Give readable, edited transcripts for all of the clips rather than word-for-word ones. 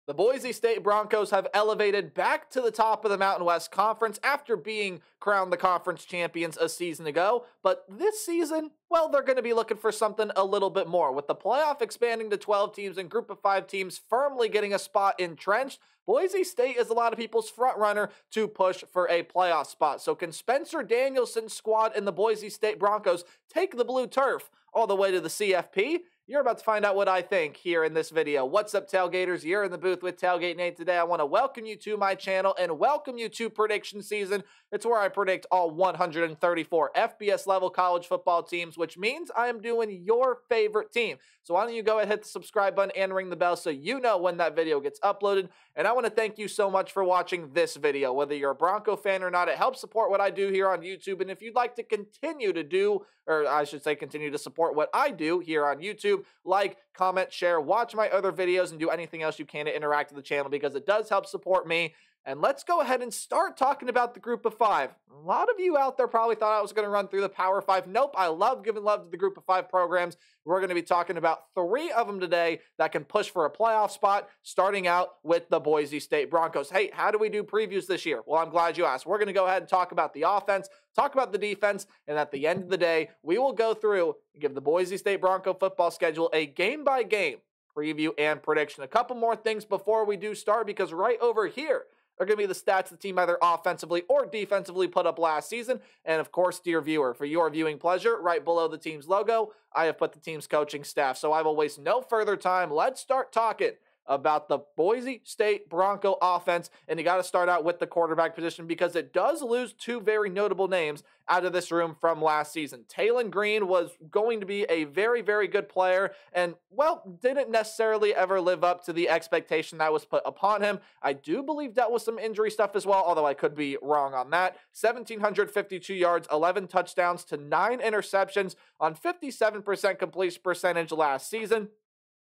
The Boise State Broncos have elevated back to the top of the Mountain West Conference after being crowned the conference champions a season ago. But this season, well, they're going to be looking for something a little bit more. With the playoff expanding to 12 teams and group of 5 teams firmly getting a spot entrenched, Boise State is a lot of people's front runner to push for a playoff spot. So can Spencer Danielson's squad and the Boise State Broncos take the blue turf all the way to the CFP? You're about to find out what I think here in this video. What's up, Tailgaters? You're in the booth with Tailgate Nate today. I want to welcome you to my channel and welcome you to prediction season. It's where I predict all 134 FBS level college football teams, which means I am doing your favorite team. So why don't you go ahead and hit the subscribe button and ring the bell so you know when that video gets uploaded. And I want to thank you so much for watching this video. Whether you're a Bronco fan or not, it helps support what I do here on YouTube. And if you'd like to continue to do, or I should say continue to support what I do here on YouTube, like, comment, share, watch my other videos, and do anything else you can to interact with the channel because it does help support me. And let's go ahead and start talking about the group of 5. A lot of you out there probably thought I was going to run through the Power 5. Nope, I love giving love to the group of 5 programs. We're going to be talking about 3 of them today that can push for a playoff spot, starting out with the Boise State Broncos. Hey, how do we do previews this year? Well, I'm glad you asked. We're going to go ahead and talk about the offense, talk about the defense, and at the end of the day, we will go through and give the Boise State Bronco football schedule a game-by-game preview and prediction. A couple more things before we do start, because right over here are going to be the stats the team either offensively or defensively put up last season. And of course, dear viewer, for your viewing pleasure, right below the team's logo, I have put the team's coaching staff. So I will waste no further time. Let's start talking about the Boise State Bronco offense. And you got to start out with the quarterback position because it does lose 2 very notable names out of this room from last season. Taylon Green was going to be a very, very good player and, well, didn't necessarily ever live up to the expectation that was put upon him. I do believe dealt with some injury stuff as well, although I could be wrong on that. 1,752 yards, 11 touchdowns to 9 interceptions on 57% completion percentage last season.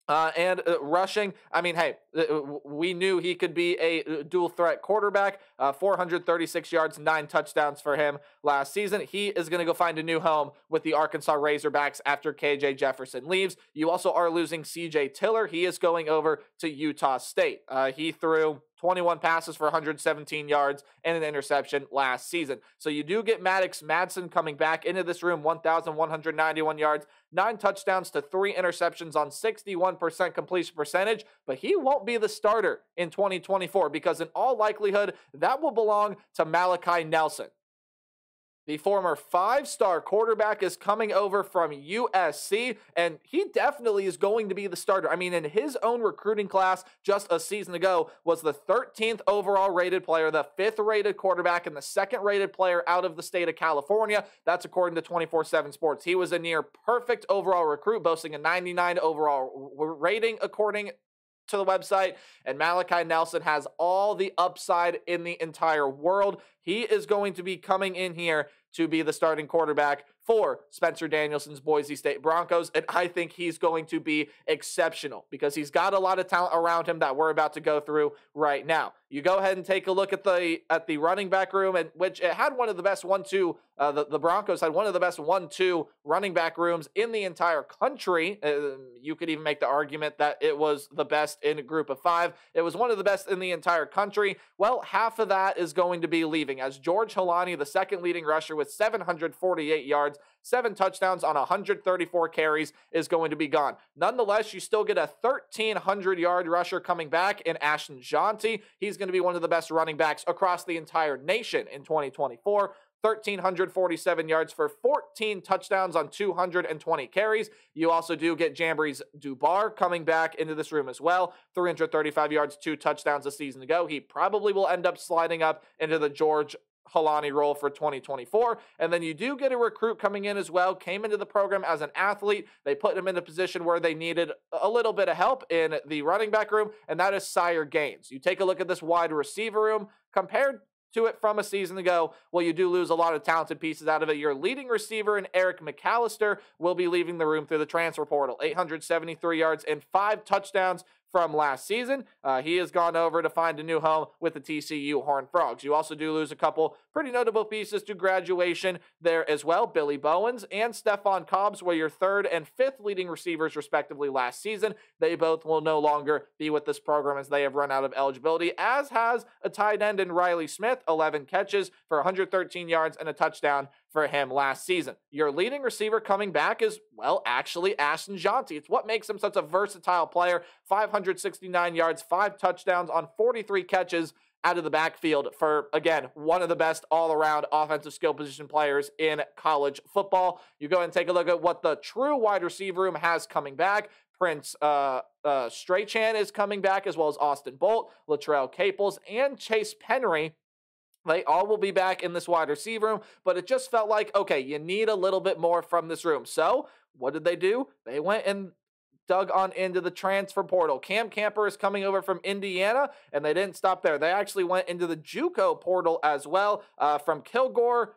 Rushing, I mean, hey, we knew he could be a dual threat quarterback. 436 yards, 9 touchdowns for him last season. He is going to go find a new home with the Arkansas Razorbacks after KJ Jefferson leaves. You also are losing CJ Tiller. He is going over to Utah State. He threw 21 passes for 117 yards and an interception last season. So you do get Maddox Madsen coming back into this room, 1,191 yards, 9 touchdowns to 3 interceptions on 61% completion percentage, but he won't be the starter in 2024 because in all likelihood, that will belong to Malachi Nelson. The former 5-star quarterback is coming over from USC, and he definitely is going to be the starter. I mean, in his own recruiting class just a season ago, was the 13th overall rated player, the 5th rated quarterback, and the 2nd rated player out of the state of California. That's according to 24/7 Sports. He was a near perfect overall recruit, boasting a 99 overall rating according to the website, and Malachi Nelson has all the upside in the entire world. He is going to be coming in here to be the starting quarterback for Spencer Danielson's Boise State Broncos, and I think he's going to be exceptional because he's got a lot of talent around him that we're about to go through right now. You go ahead and take a look at the running back room, and which it had one of the best 1-2. The Broncos had one of the best 1-2 running back rooms in the entire country. You could even make the argument that it was the best in a group of 5. It was one of the best in the entire country. Well, half of that is going to be leaving as George Holani, the 2nd leading rusher with 748 yards, 7 touchdowns on 134 carries, is going to be gone. Nonetheless, you still get a 1,300-yard rusher coming back in Ashton Jeanty. He's going to be one of the best running backs across the entire nation in 2024. 1,347 yards for 14 touchdowns on 220 carries. You also do get Jamboree's Dubar coming back into this room as well. 335 yards, 2 touchdowns a season ago. He probably will end up sliding up into the George Holani role for 2024. And then you do get a recruit coming in as well, came into the program as an athlete. They put him in a position where they needed a little bit of help in the running back room, and that is Sire Gaines. You take a look at this wide receiver room compared to it from a season ago. Well, you do lose a lot of talented pieces out of it. Your leading receiver in Eric McAllister will be leaving the room through the transfer portal. 873 yards and 5 touchdowns from last season. He has gone over to find a new home with the TCU Horned Frogs. You also do lose a couple pretty notable pieces to graduation there as well. Billy Bowens and Stephon Cobbs were your third and fifth leading receivers, respectively, last season. They both will no longer be with this program as they have run out of eligibility, as has a tight end in Riley Smith, 11 catches for 113 yards and a touchdown for him last season. Your leading receiver coming back is, well, actually Ashton Jeanty. It's what makes him such a versatile player. 569 yards, 5 touchdowns on 43 catches out of the backfield for, again, one of the best all-around offensive skill position players in college football. You go and take a look at what the true wide receiver room has coming back. Prince Strachan is coming back, as well as Austin Bolt, Latrell Caples, and Chase Penry. They all will be back in this wide receiver room, but it just felt like, okay, you need a little bit more from this room. So what did they do? They went and dug on into the transfer portal. Cam Camper is coming over from Indiana, and they didn't stop there. They actually went into the JUCO portal as well from Kilgore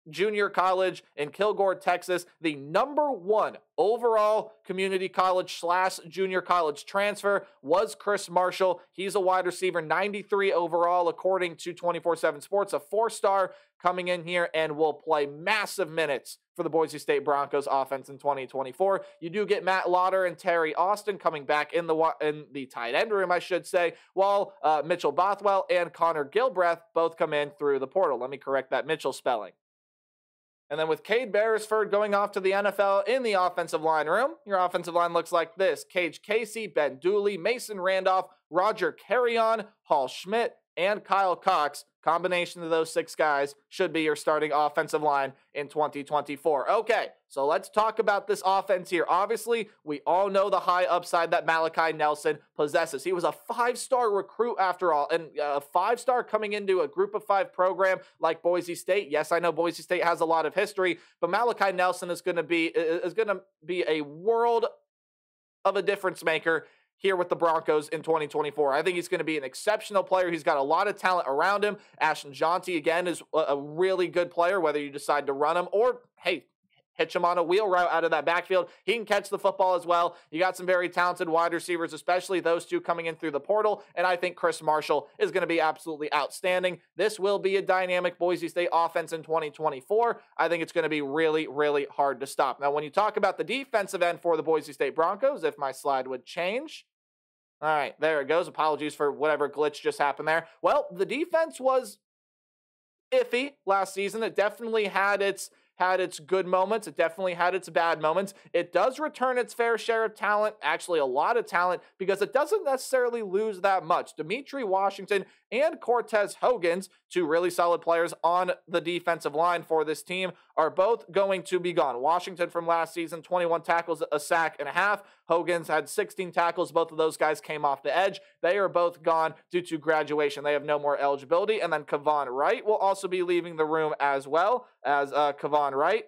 Junior College in Kilgore, Texas. The #1 overall community college / junior college transfer was Chris Marshall. He's a wide receiver, 93 overall, according to 24/7 Sports, a 4-star coming in here and will play massive minutes for the Boise State Broncos offense in 2024. You do get Matt Lauder and Terry Austin coming back in the tight end room, I should say, while Mitchell Bothwell and Connor Gilbreth both come in through the portal. Let me correct that Mitchell spelling. And then with Cade Beresford going off to the NFL in the offensive line room, your offensive line looks like this. Cage Casey, Ben Dooley, Mason Randolph, Roger Carrion, Hall Schmidt, and Kyle Cox. Combination of those 6 guys should be your starting offensive line in 2024. Okay, so let's talk about this offense here. Obviously, we all know the high upside that Malachi Nelson possesses. He was a 5-star recruit after all, and a 5-star coming into a group of 5 program like Boise State. Yes, I know Boise State has a lot of history, but Malachi Nelson is going to be a world of a difference maker here with the Broncos in 2024. I think he's going to be an exceptional player. He's got a lot of talent around him. Ashton Jeanty, again, is a really good player, whether you decide to run him or, hey, hitch him on a wheel route out of that backfield. He can catch the football as well. You got some very talented wide receivers, especially those 2 coming in through the portal, and I think Chris Marshall is going to be absolutely outstanding. This will be a dynamic Boise State offense in 2024. I think it's going to be really, really hard to stop. Now, when you talk about the defensive end for the Boise State Broncos, if my slide would change. All right, there it goes. Apologies for whatever glitch just happened there. Well, the defense was iffy last season. It definitely had its good moments. It definitely had its bad moments. It does return its fair share of talent, actually a lot of talent, because it doesn't necessarily lose that much. Dimitri Washington and Cortez Hogans, 2 really solid players on the defensive line for this team, are both going to be gone. Washington from last season, 21 tackles, a sack and a half. Hogans had 16 tackles. Both of those guys came off the edge. They are both gone due to graduation. They have no more eligibility. And then Kavon Wright will also be leaving the room as well as Kavon Wright.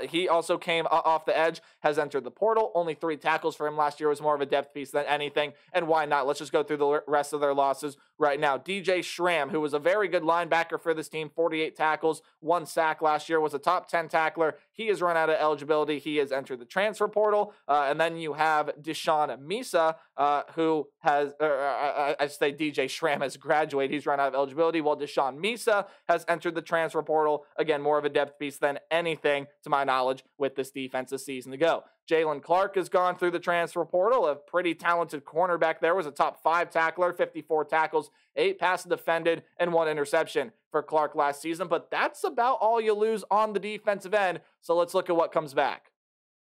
He also came off the edge, has entered the portal. Only 3 tackles for him last year, was more of a depth piece than anything. And why not? Let's just go through the rest of their losses right now. DJ Schramm, who was a very good linebacker for this team, 48 tackles, 1 sack last year, was a top 10 tackler. He has run out of eligibility. He has entered the transfer portal. And then you have Deshaun Misa, who has, I say DJ Schramm has graduated. He's run out of eligibility, while Deshaun Misa has entered the transfer portal. Again, more of a depth piece than anything, to my knowledge, with this defense this season to go. Jalen Clark has gone through the transfer portal. A pretty talented cornerback there, was a top 5 tackler, 54 tackles, 8 passes defended, and 1 interception for Clark last season. But that's about all you lose on the defensive end. So let's look at what comes back.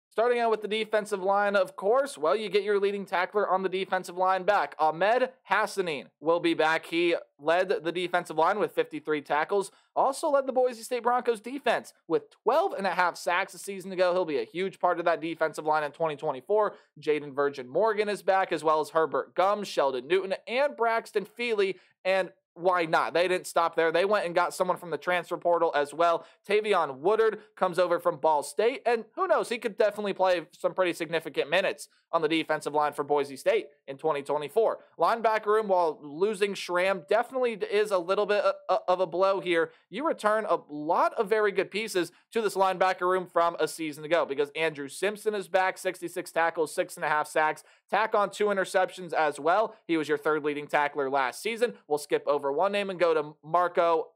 Starting out with the defensive line, of course, well, you get your leading tackler on the defensive line back. Ahmed Hassanin will be back. He led the defensive line with 53 tackles, also led the Boise State Broncos defense with 12.5 sacks a season ago. He'll be a huge part of that defensive line in 2024. Jaden Virgin Morgan is back, as well as Herbert Gums, Sheldon Newton, and Braxton Feely, and why not? They didn't stop there. They went and got someone from the transfer portal as well. Tavion Woodard comes over from Ball State, and who knows, he could definitely play some pretty significant minutes on the defensive line for Boise State. in 2024. Linebacker room, while losing Schramm definitely is a little bit of a blow here, you return a lot of very good pieces to this linebacker room from a season ago, because Andrew Simpson is back, 66 tackles, 6.5 sacks, tack on 2 interceptions as well. He was your third leading tackler last season. We'll skip over one name and go to Marco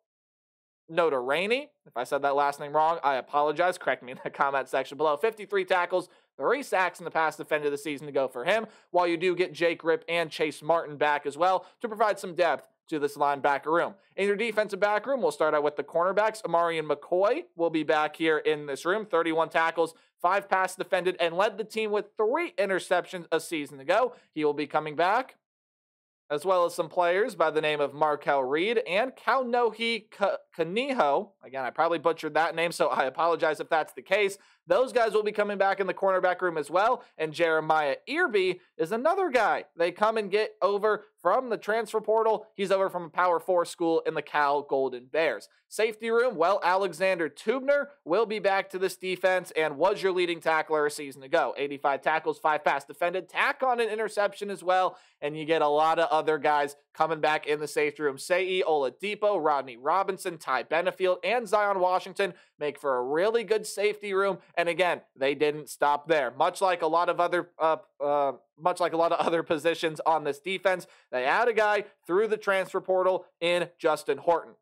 Notarani. If I said that last name wrong, I apologize. Correct me in the comment section below. 53 tackles, 3 sacks in the pass defended the season to go for him, while you do get Jake Ripp and Chase Martin back as well to provide some depth to this linebacker room. In your defensive back room, we'll start out with the cornerbacks. Amarian McCoy will be back here in this room. 31 tackles, 5 pass defended, and led the team with 3 interceptions a season ago. He will be coming back, as well as some players by the name of Markel Reed and Kaunohi Kaniho. Again, I probably butchered that name, so I apologize if that's the case. Those guys will be coming back in the cornerback room as well. And Jeremiah Earby is another guy they come and get over from the transfer portal. He's over from a Power 4 school in the Cal Golden Bears. Safety room, well, Alexander Tubner will be back to this defense and was your leading tackler a season ago. 85 tackles, 5 pass defended, tack on an interception as well. And you get a lot of other guys coming back in the safety room. Sei Oladipo, Rodney Robinson, Ty Benefield, and Zion Washington make for a really good safety room. And again, they didn't stop there. Much like a lot of other positions on this defense, they add a guy through the transfer portal in Justin Horton.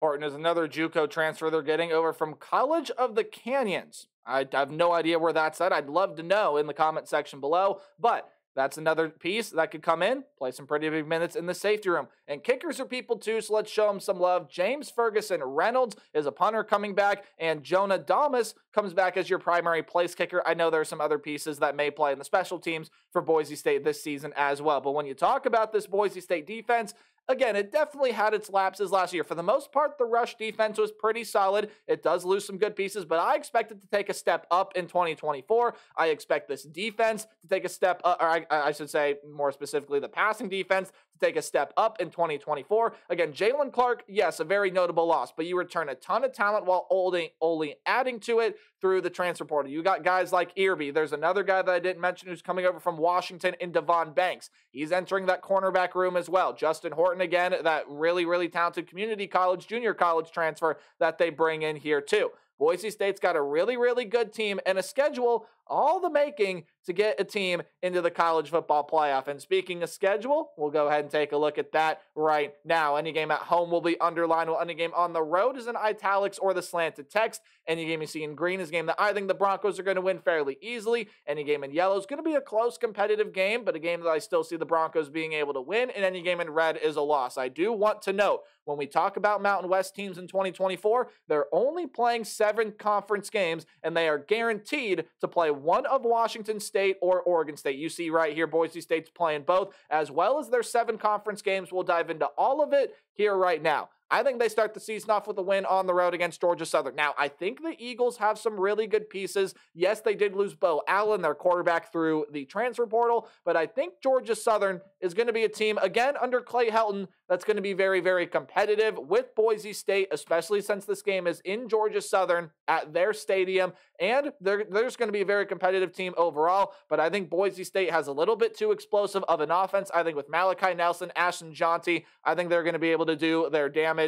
Horton is another JUCO transfer they're getting over from College of the Canyons. I have no idea where that's at. I'd love to know in the comment section below, but that's another piece that could come in, play some pretty big minutes in the safety room. And kickers are people too, so let's show them some love. James Ferguson Reynolds is a punter coming back, and Jonah Damas comes back as your primary place kicker. I know there are some other pieces that may play in the special teams for Boise State this season as well. But when you talk about this Boise State defense, again, it definitely had its lapses last year. For the most part, the rush defense was pretty solid. It does lose some good pieces, but I expect it to take a step up in 2024. I expect this defense to take a step up, or I should say more specifically the passing defense to take a step up in 2024. Again, Jalen Clark, yes, a very notable loss, but you return a ton of talent while only adding to it through the transfer portal. You got guys like Earby. There's another guy that I didn't mention who's coming over from Washington in Devon Banks. He's entering that cornerback room as well. Justin Horton, again, that really, really talented community college, junior college transfer that they bring in here too. Boise State's got a really, really good team and a schedule, all the making to get a team into the college football playoff. And speaking of schedule, we'll go ahead and take a look at that right now. Any game at home will be underlined, while any game on the road is in italics or the slanted text. Any game you see in green is a game that I think the Broncos are going to win fairly easily. Any game in yellow is going to be a close competitive game, but a game that I still see the Broncos being able to win, and any game in red is a loss. I do want to note, when we talk about Mountain West teams in 2024, they're only playing 7 conference games, and they are guaranteed to play one of Washington State or Oregon State. You see right here, Boise State's playing both, as well as their 7 conference games. We'll dive into all of it here right now. I think they start the season off with a win on the road against Georgia Southern. Now, I think the Eagles have some really good pieces. Yes, they did lose Bo Allen, their quarterback, through the transfer portal, but I think Georgia Southern is going to be a team, again, under Clay Helton, that's going to be very, very competitive with Boise State, especially since this game is in Georgia Southern at their stadium, and they're just going to be a very competitive team overall, but I think Boise State has a little bit too explosive of an offense. I think with Malachi Nelson, Ashton Jonty, I think they're going to be able to do their damage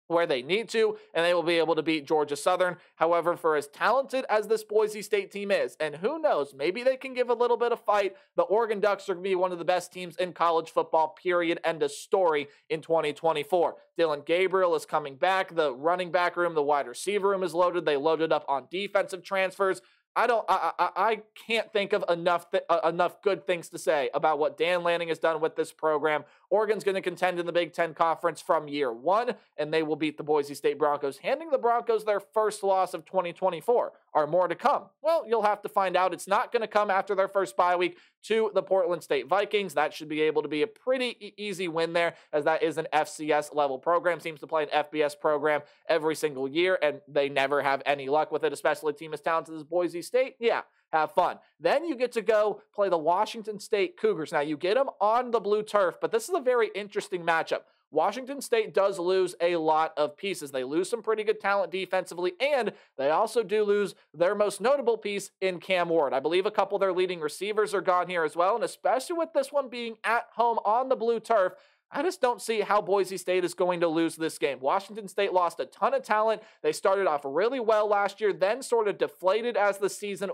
where they need to, and they will be able to beat Georgia Southern. However, for as talented as this Boise State team is, and who knows, maybe they can give a little bit of fight, the Oregon Ducks are going to be one of the best teams in college football, period, end of story in 2024. Dylan Gabriel is coming back. The running back room, the wide receiver room is loaded. They loaded up on defensive transfers. I can't think of enough good things to say about what Dan Lanning has done with this program. Oregon's going to contend in the Big Ten Conference from year 1, and they will beat the Boise State Broncos, handing the Broncos their first loss of 2024. Are more to come? Well, you'll have to find out. It's not going to come after their first bye week to the Portland State Vikings. That should be able to be a pretty easy win there, as that is an FCS level program. Seems to play an FBS program every single year, and they never have any luck with it, especially a team as talented as Boise State. Yeah, have fun. Then you get to go play the Washington State Cougars. Now, you get them on the blue turf, but this is a very interesting matchup. Washington State does lose a lot of pieces. They lose some pretty good talent defensively, and they also do lose their most notable piece in Cam Ward. I believe a couple of their leading receivers are gone here as well, and especially with this one being at home on the blue turf, I just don't see how Boise State is going to lose this game. Washington State lost a ton of talent. They started off really well last year, then sort of deflated as the season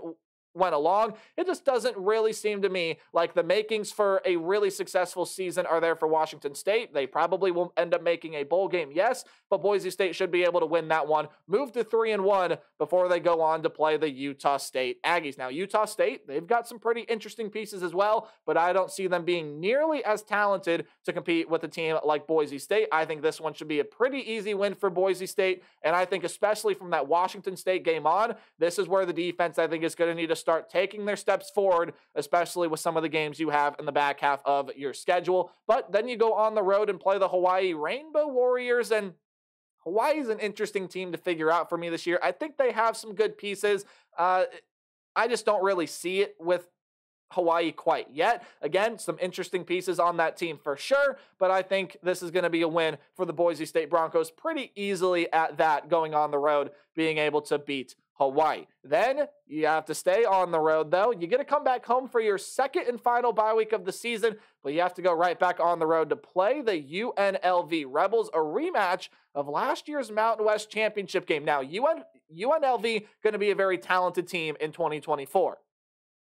went along. It just doesn't really seem to me like the makings for a really successful season are there for Washington State. They probably will end up making a bowl game, yes, but Boise State should be able to win that one, move to 3-1 before they go on to play the Utah State Aggies. Now, Utah State, they've got some pretty interesting pieces as well, but I don't see them being nearly as talented to compete with a team like Boise State. I think this one should be a pretty easy win for Boise State, and I think especially from that Washington State game on, this is where the defense, I think, is going to need to start taking their steps forward, especially with some of the games you have in the back half of your schedule. But then you go on the road and play the Hawaii Rainbow Warriors, and Hawaii is an interesting team to figure out for me this year. I think they have some good pieces. I just don't really see it with Hawaii quite yet. Again, some interesting pieces on that team for sure, but I think this is going to be a win for the Boise State Broncos pretty easily at that, going on the road, being able to beat Hawaii. Then you have to stay on the road, though. You get to come back home for your second and final bye week of the season, but you have to go right back on the road to play the UNLV Rebels, a rematch of last year's Mountain West Championship game. Now, UNLV going to be a very talented team in 2024.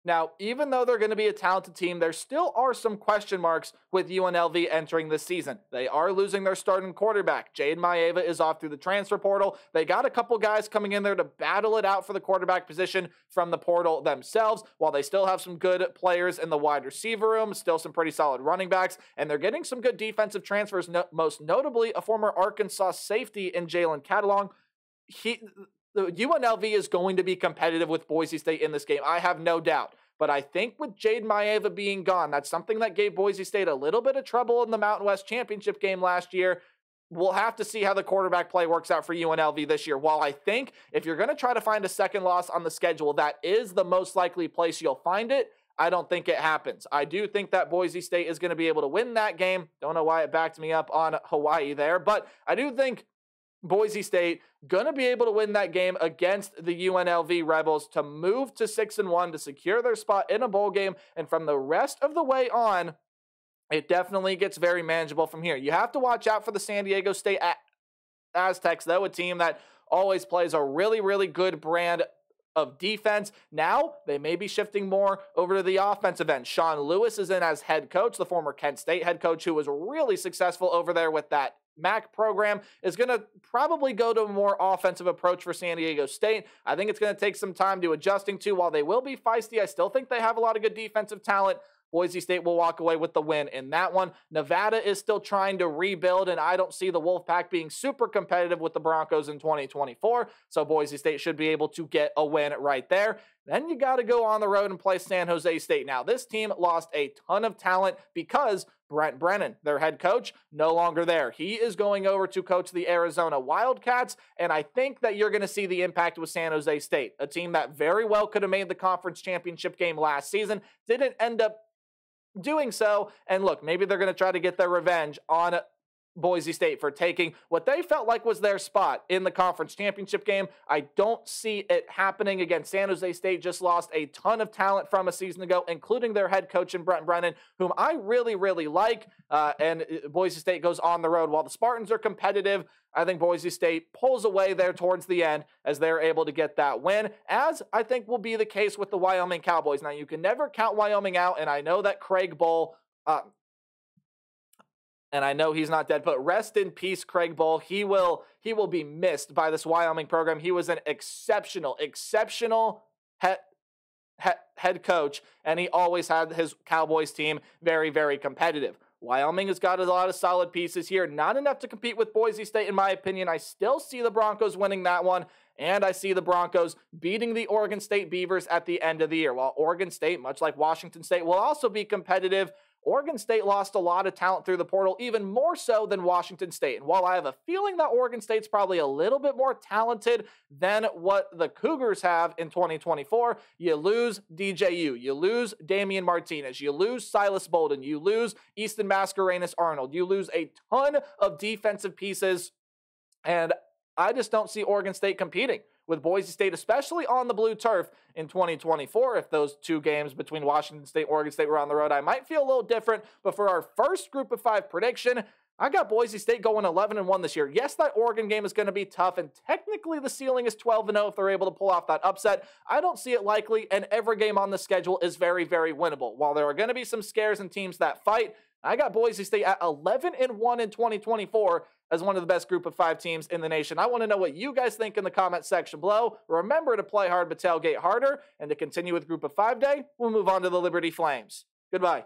Now, even though they're going to be a talented team, there still are some question marks with UNLV entering this season. They are losing their starting quarterback. Jade Maeva is off through the transfer portal. They got a couple guys coming in there to battle it out for the quarterback position from the portal themselves, while they still have some good players in the wide receiver room, still some pretty solid running backs, and they're getting some good defensive transfers, most notably a former Arkansas safety in Jalen Catalong. UNLV is going to be competitive with Boise State in this game. I have no doubt. But I think with Jade Maeva being gone, that's something that gave Boise State a little bit of trouble in the Mountain West Championship game last year. We'll have to see how the quarterback play works out for UNLV this year. While I think if you're going to try to find a second loss on the schedule, that is the most likely place you'll find it. I don't think it happens. I do think that Boise State is going to be able to win that game. Don't know why it backed me up on Hawaii there, but I do think Boise State going to be able to win that game against the UNLV Rebels to move to 6-1 to secure their spot in a bowl game. And from the rest of the way on, it definitely gets very manageable from here. You have to watch out for the San Diego State Aztecs, though, a team that always plays a really, really good brand of defense. Now, they may be shifting more over to the offensive end. Sean Lewis is in as head coach, the former Kent State head coach who was really successful over there with that MAC program, is going to probably go to a more offensive approach for San Diego State. I think it's going to take some time to adjusting to. While they will be feisty, I still think they have a lot of good defensive talent. Boise State will walk away with the win in that one. Nevada is still trying to rebuild, and I don't see the Wolfpack being super competitive with the Broncos in 2024, so Boise State should be able to get a win right there. Then you got to go on the road and play San Jose State. Now, this team lost a ton of talent because Brent Brennan, their head coach, no longer there. He is going over to coach the Arizona Wildcats, and I think that you're going to see the impact with San Jose State, a team that very well could have made the conference championship game last season, didn't end up doing so, and look, maybe they're going to try to get their revenge on Boise State for taking what they felt like was their spot in the conference championship game. I don't see it happening again. San Jose State just lost a ton of talent from a season ago, including their head coach in Brent Brennan, whom I really, really like, and Boise State goes on the road. While the Spartans are competitive, I think Boise State pulls away there towards the end as they're able to get that win, as I think will be the case with the Wyoming Cowboys. Now, you can never count Wyoming out, and I know that Craig Bull, and I know he's not dead, but rest in peace, Craig Bull. He will be missed by this Wyoming program. He was an exceptional head coach, and he always had his Cowboys team very, very competitive. Wyoming has got a lot of solid pieces here. Not enough to compete with Boise State, in my opinion. I still see the Broncos winning that one, and I see the Broncos beating the Oregon State Beavers at the end of the year. While Oregon State, much like Washington State, will also be competitive, Oregon State lost a lot of talent through the portal, even more so than Washington State. And while I have a feeling that Oregon State's probably a little bit more talented than what the Cougars have in 2024, you lose DJU, you lose Damian Martinez, you lose Silas Bolden, you lose Easton Mascarenas Arnold, you lose a ton of defensive pieces, and I just don't see Oregon State competing with Boise State, especially on the blue turf in 2024. If those two games between Washington State and Oregon State were on the road, I might feel a little different. But for our first Group of 5 prediction, I got Boise State going 11-1 this year. Yes, that Oregon game is going to be tough, and technically the ceiling is 12-0 if they're able to pull off that upset. I don't see it likely, and every game on the schedule is very, very winnable. While there are going to be some scares and teams that fight, I got Boise State at 11-1 in 2024 as one of the best Group of 5 teams in the nation. I want to know what you guys think in the comment section below. Remember to play hard but tailgate harder, and to continue with Group of 5 day, we'll move on to the Liberty Flames. Goodbye.